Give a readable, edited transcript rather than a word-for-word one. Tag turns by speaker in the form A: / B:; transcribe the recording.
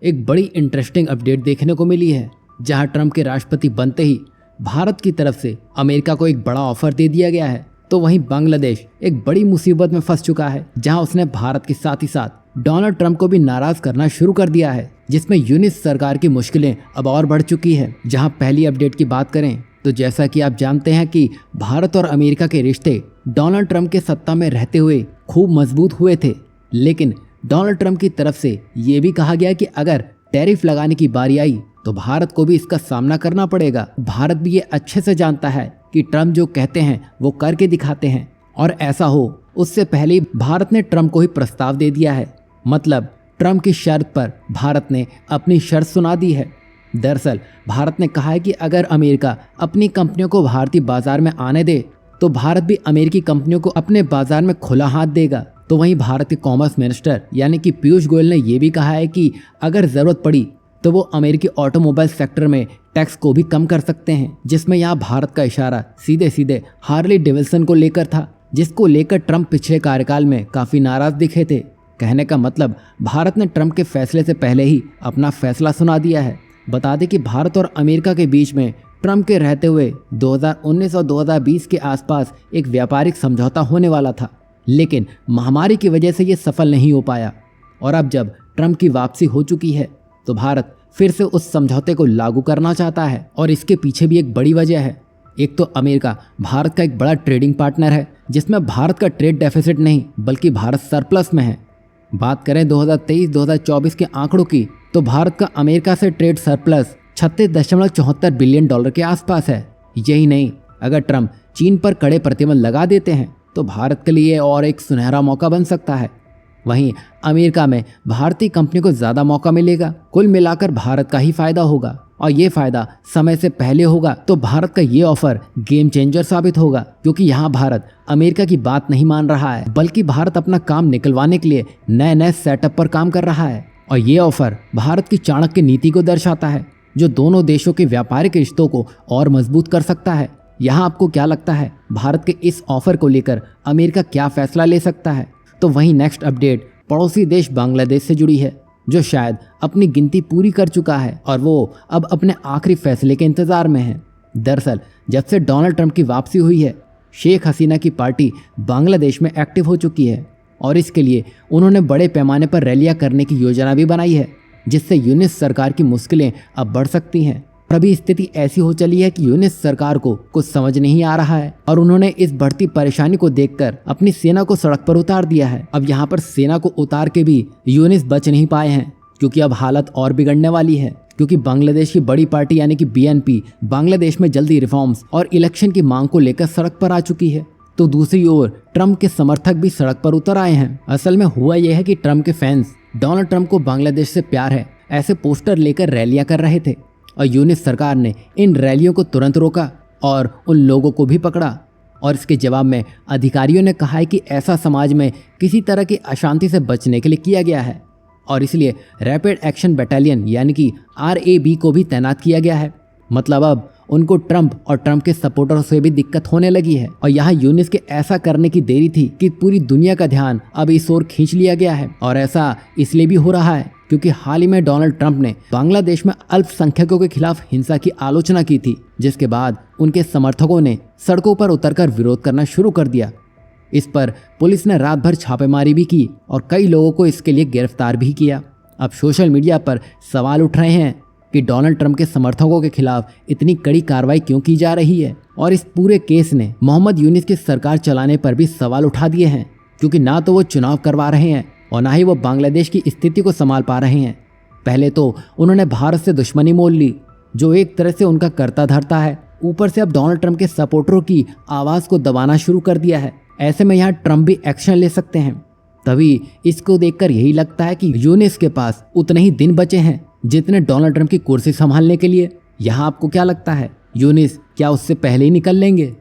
A: एक बड़ी interesting update देखने को मिली है, जहां ट्रंप के राष्ट्रपति बनते ही भारत की तरफ से अमेरिका को एक बड़ा ऑफर दे दिया गया है। तो वहीं बांग्लादेश एक बड़ी मुसीबत में फंस चुका है, जहां उसने भारत के साथ ही साथ डोनाल्ड ट्रंप को भी नाराज करना शुरू कर दिया है, जिसमें यूनिस सरकार की मुश्किलें अब और बढ़ चुकी है। जहां पहली अपडेट की बात करें तो जैसा कि आप जानते हैं कि भारत और अमेरिका के रिश्ते डोनाल्ड ट्रंप के सत्ता में रहते हुए खूब मजबूत हुए थे, लेकिन डोनाल्ड ट्रंप की तरफ से ये भी कहा गया कि अगर टैरिफ लगाने की बारी आई तो भारत को भी इसका सामना करना पड़ेगा। भारत भी ये अच्छे से जानता है कि ट्रंप जो कहते हैं वो करके दिखाते हैं, और ऐसा हो उससे पहले ही भारत ने ट्रंप को ही प्रस्ताव दे दिया है। मतलब ट्रंप की शर्त पर भारत ने अपनी शर्त सुना दी है। दरअसल भारत ने कहा है कि अगर अमेरिका अपनी कंपनियों को भारतीय बाजार में आने दे तो भारत भी अमेरिकी कंपनियों को अपने बाजार में खुला हाथ देगा। तो वहीं भारत के कॉमर्स मिनिस्टर यानी कि पीयूष गोयल ने यह भी कहा है कि अगर जरूरत पड़ी तो वो अमेरिकी ऑटोमोबाइल सेक्टर में टैक्स को भी कम कर सकते हैं, जिसमें यहाँ भारत का इशारा सीधे सीधे हार्ले डेविडसन को लेकर था, जिसको लेकर ट्रंप पिछले कार्यकाल में काफी नाराज दिखे थे। कहने का मतलब भारत ने ट्रंप के फैसले से पहले ही अपना फैसला सुना दिया है। बता दें कि भारत और अमेरिका के बीच में ट्रंप के रहते हुए 2019 और 2020 के आसपास एक व्यापारिक समझौता होने वाला था, लेकिन महामारी की वजह से ये सफल नहीं हो पाया। और अब जब ट्रंप की वापसी हो चुकी है तो भारत फिर से उस समझौते को लागू करना चाहता है, और इसके पीछे भी एक बड़ी वजह है। एक तो अमेरिका भारत का एक बड़ा ट्रेडिंग पार्टनर है, जिसमें भारत का ट्रेड डेफिसिट नहीं बल्कि भारत सरप्लस में है। बात करें 2023-2024 के आंकड़ों की तो भारत का अमेरिका से ट्रेड सरप्लस 36.74 बिलियन डॉलर के आसपास है। यही नहीं, अगर ट्रंप चीन पर कड़े प्रतिबंध लगा देते हैं तो भारत के लिए और एक सुनहरा मौका बन सकता है। वहीं अमेरिका में भारतीय कंपनी को ज़्यादा मौका मिलेगा। कुल मिलाकर भारत का ही फायदा होगा, और ये फायदा समय से पहले होगा। तो भारत का ये ऑफर गेम चेंजर साबित होगा, क्योंकि यहाँ भारत अमेरिका की बात नहीं मान रहा है, बल्कि भारत अपना काम निकलवाने के लिए नए नए सेटअप पर काम कर रहा है। और ये ऑफर भारत की चाणक्य नीति को दर्शाता है, जो दोनों देशों के व्यापारिक रिश्तों को और मजबूत कर सकता है। यहाँ आपको क्या लगता है, भारत के इस ऑफर को लेकर अमेरिका क्या फैसला ले सकता है? तो वहीं नेक्स्ट अपडेट पड़ोसी देश बांग्लादेश से जुड़ी है, जो शायद अपनी गिनती पूरी कर चुका है और वो अब अपने आखिरी फैसले के इंतजार में है। दरअसल जब से डोनाल्ड ट्रंप की वापसी हुई है, शेख हसीना की पार्टी बांग्लादेश में एक्टिव हो चुकी है, और इसके लिए उन्होंने बड़े पैमाने पर रैलियां करने की योजना भी बनाई है, जिससे यूनिस सरकार की मुश्किलें अब बढ़ सकती हैं। और अभी स्थिति ऐसी हो चली है कि यूनिस सरकार को कुछ समझ नहीं आ रहा है, और उन्होंने इस बढ़ती परेशानी को देखकर अपनी सेना को सड़क पर उतार दिया है। अब यहाँ पर सेना को उतार के भी यूनिस बच नहीं पाए हैं, क्योंकि अब हालत और बिगड़ने वाली है, क्योंकि बांग्लादेश की बड़ी पार्टी यानी कि बीएनपी बांग्लादेश में जल्दी रिफॉर्म्स और इलेक्शन की मांग को लेकर सड़क पर आ चुकी है। तो दूसरी ओर ट्रंप के समर्थक भी सड़क पर उतर आए हैं। असल में हुआ यह है कि ट्रंप के फैंस डोनाल्ड ट्रंप को बांग्लादेश से प्यार है ऐसे पोस्टर लेकर रैलियां कर रहे थे, और यूनिस सरकार ने इन रैलियों को तुरंत रोका और उन लोगों को भी पकड़ा। और इसके जवाब में अधिकारियों ने कहा है कि ऐसा समाज में किसी तरह की अशांति से बचने के लिए किया गया है, और इसलिए रैपिड एक्शन बटालियन यानी कि RAB को भी तैनात किया गया है। मतलब अब उनको ट्रंप और ट्रंप के सपोर्टरों से भी दिक्कत होने लगी है। और यहाँ यूनिस के ऐसा करने की देरी थी कि पूरी दुनिया का ध्यान अब इस ओर खींच लिया गया है, और ऐसा इसलिए भी हो रहा है क्योंकि हाल ही में डोनाल्ड ट्रंप ने बांग्लादेश में अल्पसंख्यकों के खिलाफ हिंसा की आलोचना की थी, जिसके बाद उनके समर्थकों ने सड़कों पर उतरकर विरोध करना शुरू कर दिया। इस पर पुलिस ने रात भर छापेमारी भी की और कई लोगों को इसके लिए गिरफ्तार भी किया। अब सोशल मीडिया पर सवाल उठ रहे हैं कि डोनाल्ड ट्रंप के समर्थकों के खिलाफ इतनी कड़ी कार्रवाई क्यों की जा रही है, और इस पूरे केस ने मोहम्मद यूनिस की सरकार चलाने पर भी सवाल उठा दिए हैं, क्योंकि ना तो वो चुनाव करवा रहे हैं और ना ही वो बांग्लादेश की स्थिति को संभाल पा रहे हैं। पहले तो उन्होंने भारत से दुश्मनी मोल ली, जो एक तरह से उनका कर्ता धर्ता है। ऊपर से अब डोनाल्ड ट्रंप के सपोर्टरों की आवाज़ को दबाना शुरू कर दिया है। ऐसे में यहाँ ट्रंप भी एक्शन ले सकते हैं। तभी इसको देखकर यही लगता है कि यूनिस के पास उतने ही दिन बचे हैं जितने डोनाल्ड ट्रंप की कुर्सी संभालने के लिए। यहाँ आपको क्या लगता है, यूनिस क्या उससे पहले ही निकल लेंगे?